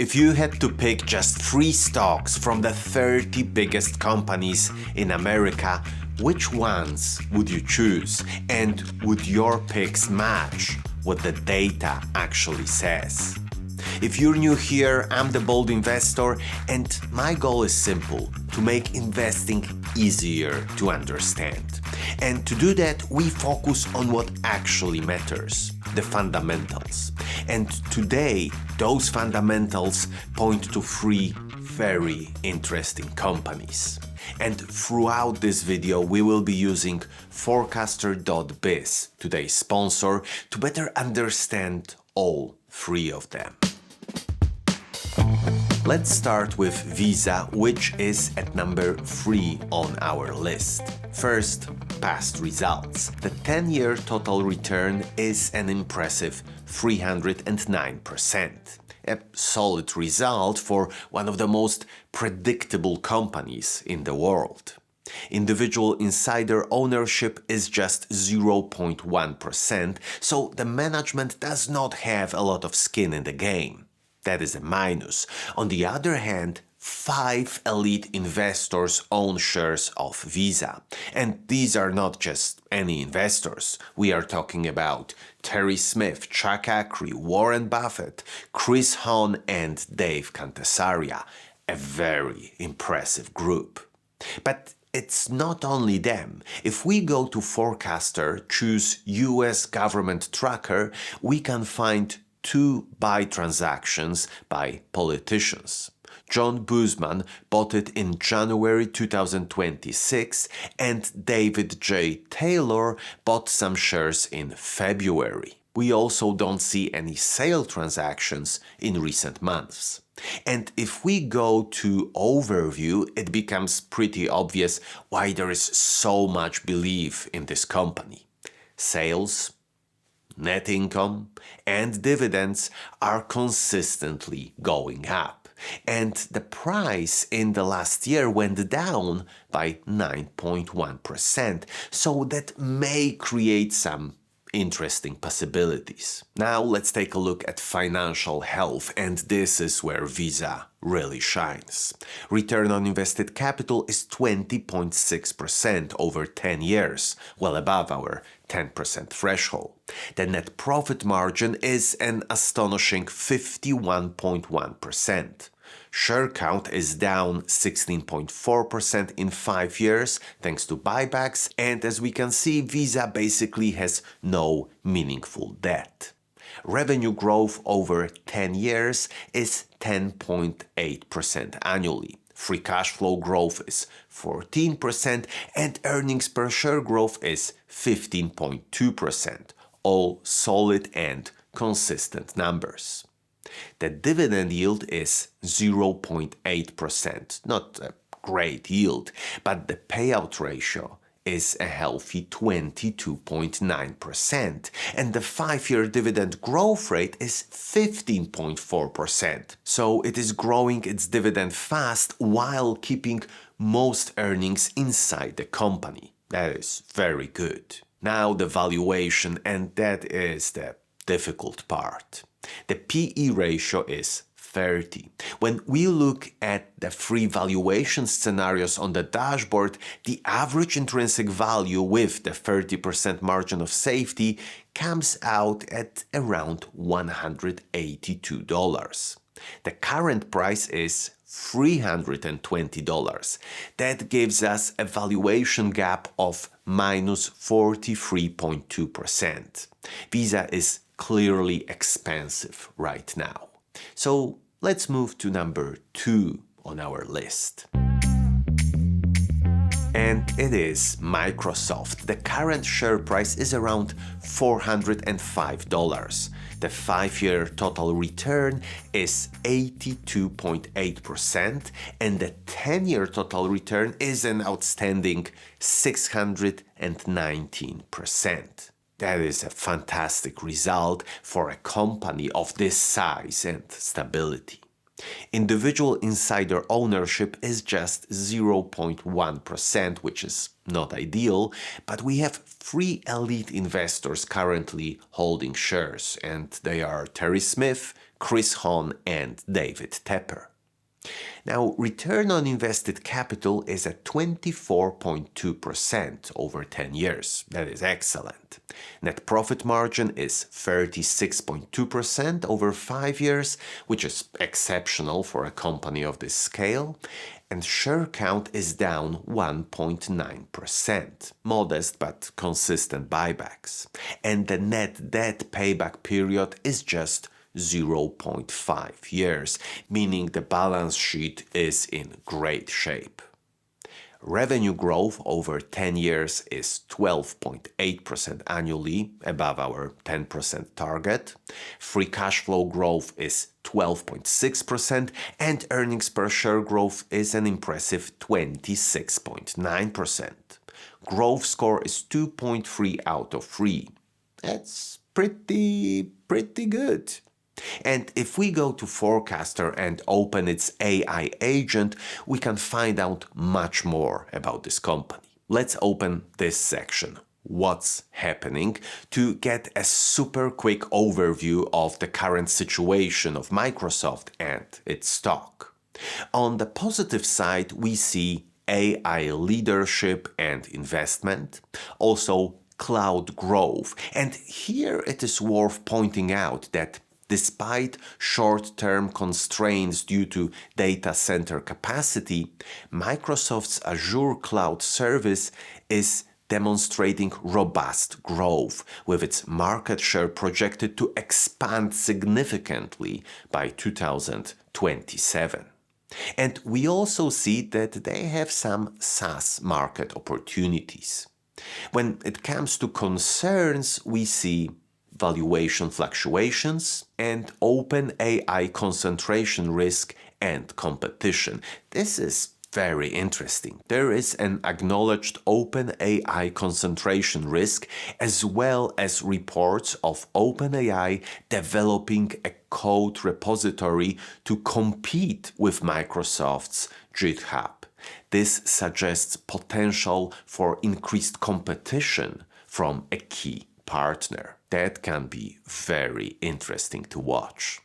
If you had to pick just 3 stocks from the 30 biggest companies in America, which ones would you choose? And would your picks match what the data actually says? If you're new here, I'm the Bold Investor, and my goal is simple: to make investing easier to understand. And to do that, we focus on what actually matters, the fundamentals. And today, those fundamentals point to 3 very interesting companies. And throughout this video, we will be using Forecaster.biz, today's sponsor, to better understand all 3 of them. Let's start with Visa, which is at number 3 on our list. First, past results. The 10-year total return is an impressive 309%. A solid result for one of the most predictable companies in the world. Individual insider ownership is just 0.1%, so the management does not have a lot of skin in the game. That is a minus. On the other hand, 5 elite investors own shares of Visa. And these are not just any investors. We are talking about Terry Smith, Chuck Akre, Warren Buffett, Chris Hahn, and Dave Cantasaria. A very impressive group. But it's not only them. If we go to Forecaster, choose US Government Tracker, we can find 2 buy transactions by politicians. John Boozman bought it in January 2026 and David J. Taylor bought some shares in February. We also don't see any sale transactions in recent months. And if we go to overview, it becomes pretty obvious why there is so much belief in this company. Sales, net income, and dividends are consistently going up. And the price in the last year went down by 9.1%, so that may create some interesting possibilities. Now let's take a look at financial health, and this is where Visa really shines. Return on invested capital is 20.6% over 10 years, well above our 10% threshold. The net profit margin is an astonishing 51.1%. Share count is down 16.4% in 5 years thanks to buybacks, and as we can see, Visa basically has no meaningful debt. Revenue growth over 10 years is 10.8% annually. Free cash flow growth is 14% and earnings per share growth is 15.2%. All solid and consistent numbers. The dividend yield is 0.8%, not a great yield, but the payout ratio is a healthy 22.9%, and the 5-year dividend growth rate is 15.4%. So it is growing its dividend fast while keeping most earnings inside the company. That is very good. Now the valuation, and that is the difficult part. The PE ratio is 30. When we look at the 3 valuation scenarios on the dashboard, the average intrinsic value with the 30% margin of safety comes out at around $182. The current price is $320. That gives us a valuation gap of minus 43.2%. Visa is clearly expensive right now. So let's move to number 2 on our list. And it is Microsoft. The current share price is around $405. The 5-year total return is 82.8% and the 10-year total return is an outstanding 619%. That is a fantastic result for a company of this size and stability. Individual insider ownership is just 0.1%, which is not ideal, but we have 3 elite investors currently holding shares, and they are Terry Smith, Chris Hahn and David Tepper. Now, return on invested capital is at 24.2% over 10 years. That is excellent. Net profit margin is 36.2% over 5 years, which is exceptional for a company of this scale. And share count is down 1.9%. Modest but consistent buybacks. And the net debt payback period is just 0.5 years, meaning the balance sheet is in great shape. Revenue growth over 10 years is 12.8% annually, above our 10% target. Free cash flow growth is 12.6%, and earnings per share growth is an impressive 26.9%. Growth score is 2.3 out of 3. That's pretty good. And if we go to Forecaster and open its AI agent, we can find out much more about this company. Let's open this section, What's Happening, to get a super quick overview of the current situation of Microsoft and its stock. On the positive side, we see AI leadership and investment, also cloud growth. And here it is worth pointing out that despite short-term constraints due to data center capacity, Microsoft's Azure cloud service is demonstrating robust growth, with its market share projected to expand significantly by 2027. And we also see that they have some SaaS market opportunities. When it comes to concerns, we see valuation fluctuations and open AI concentration risk and competition. This is very interesting. There is an acknowledged open AI concentration risk, as well as reports of OpenAI developing a code repository to compete with Microsoft's GitHub. This suggests potential for increased competition from a key partner. That can be very interesting to watch.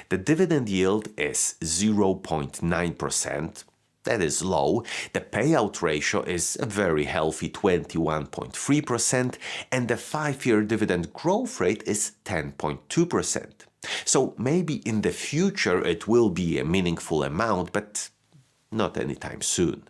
The dividend yield is 0.9%. That is low. The payout ratio is a very healthy 21.3%, and the 5-year dividend growth rate is 10.2%. So maybe in the future it will be a meaningful amount, but not anytime soon.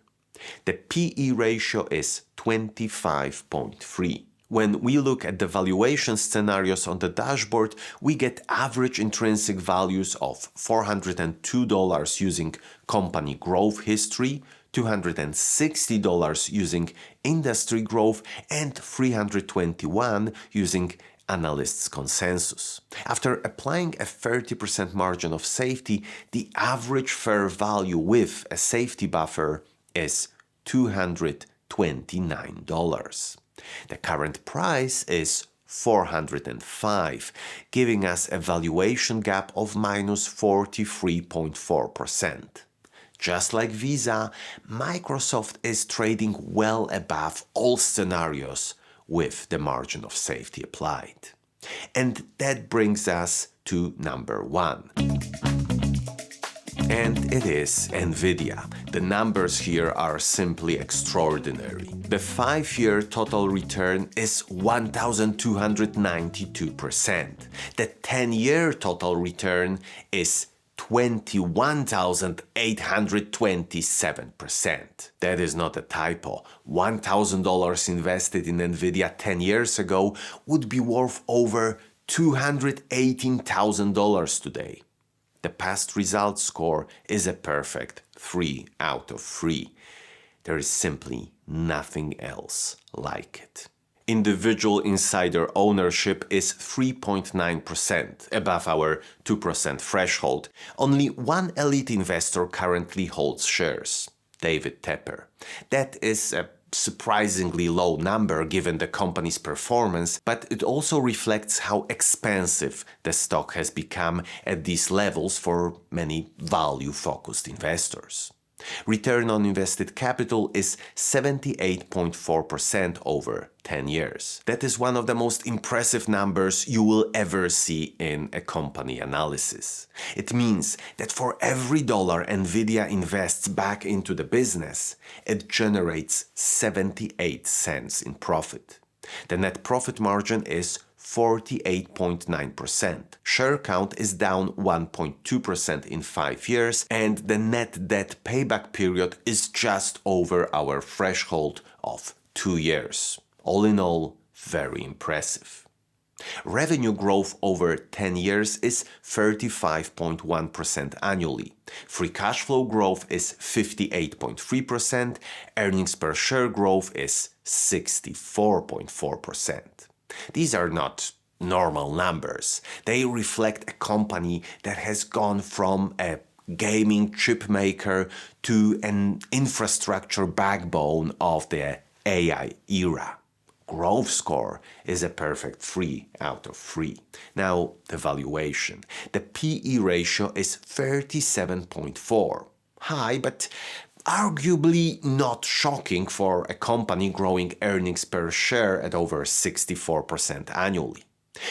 The PE ratio is 25.3. When we look at the valuation scenarios on the dashboard, we get average intrinsic values of $402 using company growth history, $260 using industry growth, and $321 using analysts' consensus. After applying a 30% margin of safety, the average fair value with a safety buffer is $229. The current price is $405, giving us a valuation gap of minus 43.4%. Just like Visa, Microsoft is trading well above all scenarios with the margin of safety applied. And that brings us to number 1. And it is Nvidia. The numbers here are simply extraordinary. The 5-year total return is 1,292%. The 10-year total return is 21,827%. That is not a typo. $1,000 invested in Nvidia 10 years ago would be worth over $218,000 today. The past results score is a perfect 3 out of 3. There is simply nothing else like it. Individual insider ownership is 3.9%, above our 2% threshold. Only one elite investor currently holds shares, David Tepper. That is a surprisingly low number given the company's performance, but it also reflects how expensive the stock has become at these levels for many value-focused investors. Return on invested capital is 78.4% over 10 years. That is one of the most impressive numbers you will ever see in a company analysis. It means that for every dollar Nvidia invests back into the business, it generates 78 cents in profit. The net profit margin is 48.9%. Share count is down 1.2% in 5 years, and the net debt payback period is just over our threshold of 2 years. All in all, very impressive. Revenue growth over 10 years is 35.1% annually. Free cash flow growth is 58.3%. Earnings per share growth is 64.4%. These are not normal numbers. They reflect a company that has gone from a gaming chip maker to an infrastructure backbone of the AI era. Growth score is a perfect 3 out of 3. Now, the valuation. The PE ratio is 37.4. High, but arguably not shocking for a company growing earnings per share at over 64% annually.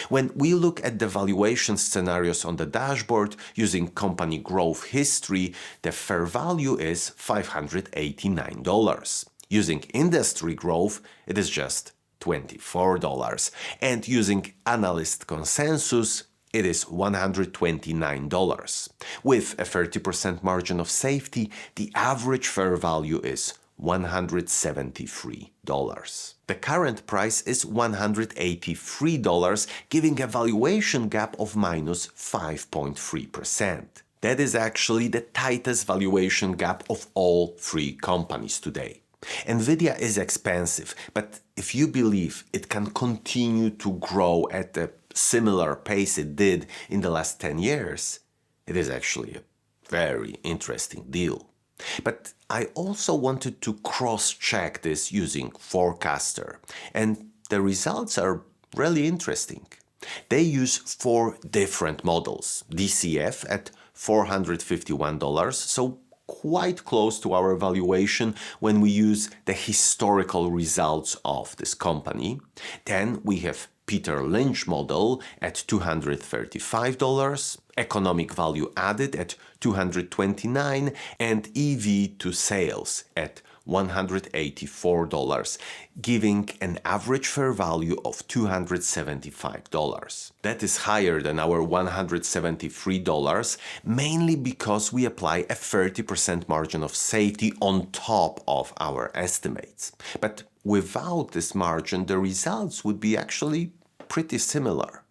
When we look at the valuation scenarios on the dashboard using company growth history, the fair value is $589. Using industry growth, it is just $24. And using analyst consensus, it is $129. With a 30% margin of safety, the average fair value is $173. The current price is $183, giving a valuation gap of minus 5.3%. That is actually the tightest valuation gap of all 3 companies today. Nvidia is expensive, but if you believe it can continue to grow at a similar pace it did in the last 10 years, it is actually a very interesting deal. But I also wanted to cross-check this using Forecaster, and the results are really interesting. They use 4 different models. DCF at $451, so quite close to our valuation when we use the historical results of this company. Then we have Peter Lynch model at $235, economic value added at $229, and EV to sales at $184, giving an average fair value of $275. That is higher than our $173, mainly because we apply a 30% margin of safety on top of our estimates. But without this margin, the results would be actually pretty similar.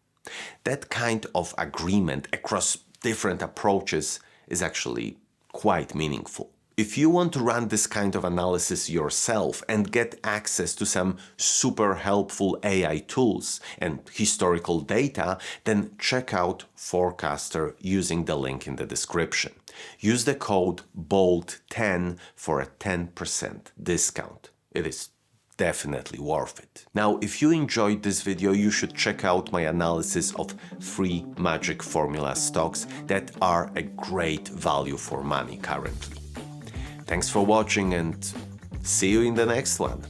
That kind of agreement across different approaches is actually quite meaningful. If you want to run this kind of analysis yourself and get access to some super helpful AI tools and historical data, then check out Forecaster using the link in the description. Use the code BOLD10 for a 10% discount. It is definitely worth it. Now, if you enjoyed this video, you should check out my analysis of 3 magic formula stocks that are a great value for money currently. Thanks for watching and see you in the next one.